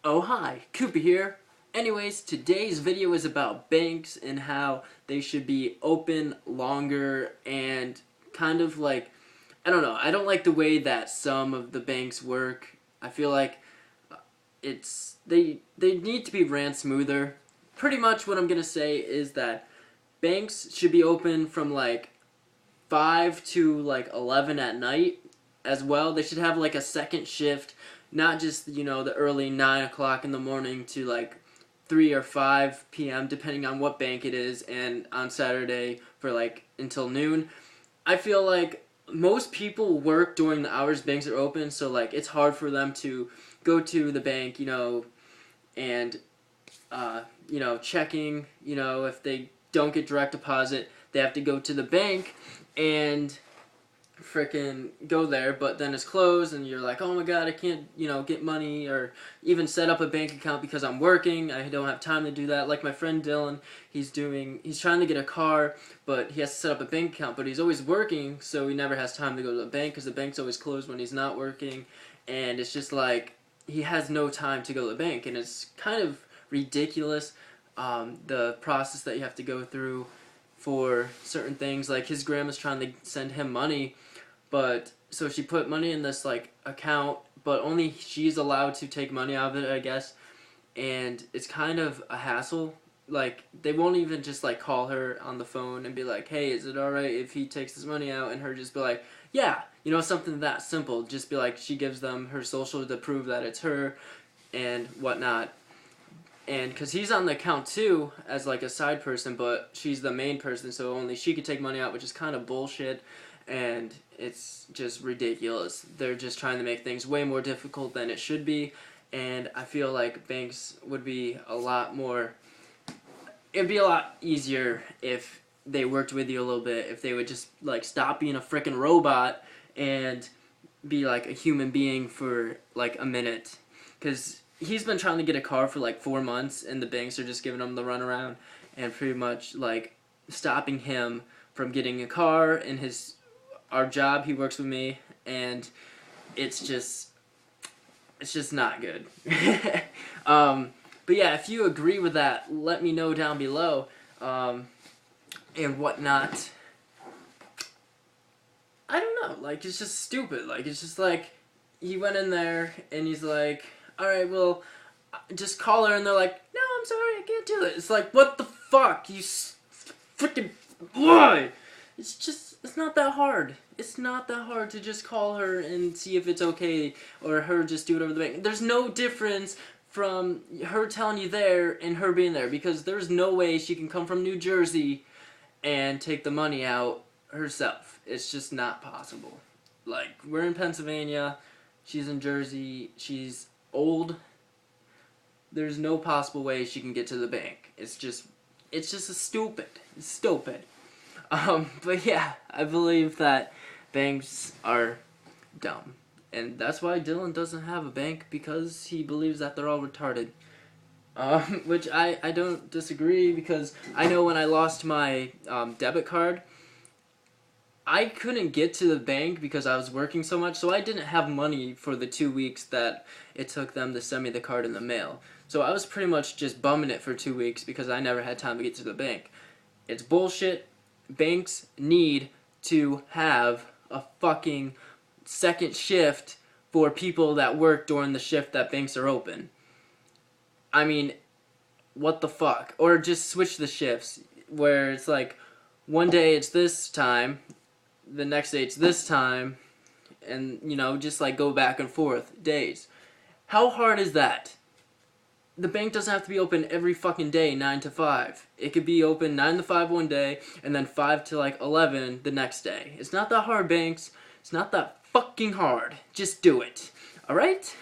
Oh hi, Cooper here. Anyways, today's video is about banks and how they should be open longer and kind of like, I don't know, I don't like the way that some of the banks work. I feel like they need to be ran smoother. Pretty much what I'm gonna say is that banks should be open from like 5 to like 11 at night as well. They should have like a second shift, not just, the early 9 o'clock in the morning to like 3 or 5 p.m., depending on what bank it is, and on Saturday for like until noon. I feel like most people work during the hours banks are open, so like it's hard for them to go to the bank, and checking, if they don't get direct deposit, they have to go to the bank and frickin' go there, but then it's closed and you're like, oh my god, I can't, get money or even set up a bank account because I'm working. I don't have time to do that. Like my friend Dylan, he's trying to get a car, but he has to set up a bank account, but he's always working, so he never has time to go to the bank because the bank's always closed when he's not working, and it's just like he has no time to go to the bank, and it's kind of ridiculous, the process that you have to go through for certain things. Like his grandma's trying to send him money, but so she put money in this like account, but only she's allowed to take money out of it, I guess. And it's kind of a hassle. Like they won't even just like call her on the phone and be like, "Hey, is it all right if he takes this money out?" And her just be like, "Yeah," something that simple. Just be like, she gives them her social to prove that it's her and whatnot. And because he's on the account too as like a side person, but she's the main person, so only she could take money out, which is kind of bullshit, and it's just ridiculous. They're just trying to make things way more difficult than it should be, and I feel like banks would be a lot more. It'd be a lot easier if they worked with you a little bit. If they would just like stop being a freaking robot and be like a human being for like a minute, because he's been trying to get a car for like 4 months, and the banks are just giving him the runaround and pretty much like stopping him from getting a car in our job. He works with me, and it's just not good. But yeah, if you agree with that, let me know down below, and whatnot. I don't know, like it's just stupid. Like it's just like he went in there and he's like, all right, well, just call her, and they're like, no, I'm sorry, I can't do it. It's like, what the fuck, you freaking why? It's not that hard. It's not that hard to just call her and see if it's okay, or her just do it over the bank. There's no difference from her telling you there and her being there, because there's no way she can come from New Jersey and take the money out herself. It's just not possible. Like, we're in Pennsylvania, she's in Jersey, she's old. There's no possible way she can get to the bank. It's just stupid. It's stupid. But yeah, I believe that banks are dumb. And that's why Dylan doesn't have a bank, because he believes that they're all retarded. Which I don't disagree, because I know when I lost my debit card, I couldn't get to the bank because I was working so much, so I didn't have money for the 2 weeks that it took them to send me the card in the mail. So I was pretty much just bumming it for 2 weeks because I never had time to get to the bank. It's bullshit. Banks need to have a fucking second shift for people that work during the shift that banks are open. I mean, what the fuck? Or just switch the shifts, where it's like, one day it's this time, the next day it's this time, and, just like go back and forth days. How hard is that? The bank doesn't have to be open every fucking day, 9 to 5. It could be open 9 to 5 one day, and then 5 to like 11 the next day. It's not that hard, banks. It's not that fucking hard. Just do it. Alright?